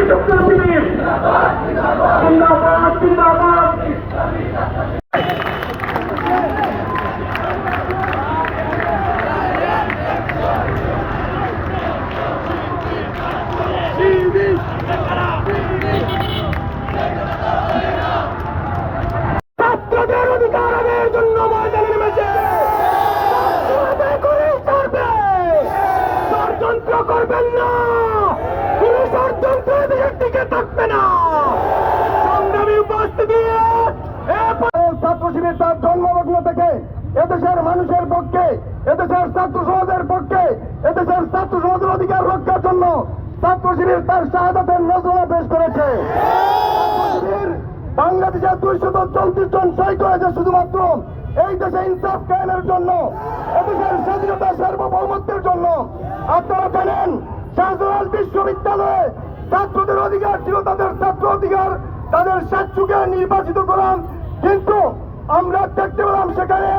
ছাত্র শিবির জিন্দাবাদ জিন্দাবাদ। ছাত্রদের অধিকার আদায়ের জন্য ময়দানে নেমেছে, ষড়যন্ত্র করবেন না, কোন ষড়যন্ত্র এদেশের দিকে থাকবে না। সংগ্রামী উপস্থিতি, ছাত্র শিবির তার জন্মলগ্ন থেকে এদেশের মানুষের পক্ষে, এদেশের ছাত্র সমাজের পক্ষে, এদেশের ছাত্র সমাজের অধিকার রক্ষার জন্য ছাত্র শিবির তার শাহাদাতের নজরানা পেশ করেছে। বাংলাদেশের 234 জন শহীদ হয়েছে শুধুমাত্র এই দেশে ইনসাফ কায়েমের জন্য, এদেশের স্বাধীনতা সার্বভৌমত্বের জন্য। আপনারা জানেন শাহজালাল বিশ্ববিদ্যালয়ে ছাত্রদের অধিকার ছিল তাদের ছাত্র অধিকার, তাদের স্বেচ্ছুকে নির্বাচিত করা, কিন্তু আমরা দেখতে পেলাম সেখানে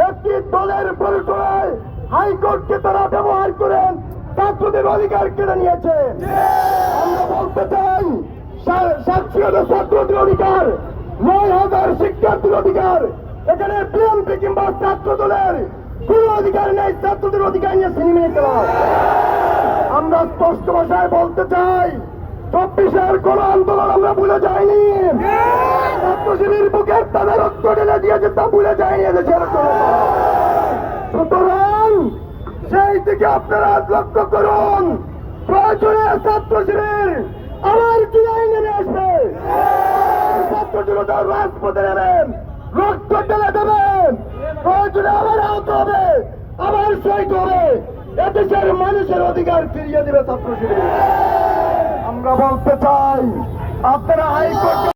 একটি দলের পরিচয় হাইকোর্টকে তারা ব্যবহার করেন ছাত্রদের অধিকার কেড়ে নিয়েছে। আমরা বলতে চাই 700 ছাত্রদের অধিকার, 9,000 শিক্ষার্থীর অধিকার, এখানে বিএনপি কিংবা ছাত্র দলের কোন অধিকার নেই ছাত্রদের অধিকার নিয়ে সিনেমে খেলা। আমরা স্পষ্ট ভাষায় বলতে চাই 24-এর কোন আন্দোলন আমরা ভুলে যাইনি, ছাত্র শিবির বুকের তাদের রক্ত ঢেলে দিয়েছে তা ভুলে যায়নি এদেশের। সুতরাং সেই দিকে আপনারা লক্ষ্য করুন, প্রয়োজনে ছাত্র শিবির আবার কি নেমে আসবে, ছাত্র জনতা রাজপথে নেবেন, রক্ত ঢেলে দেবেন, প্রয়োজনে আবার আহত হবে, আবার শহীদ হবে, এদেশের মানুষের অধিকার ফিরিয়ে দেবে ছাত্র শিবির। আমরা বলতে চাই আপনারা হাইকোর্ট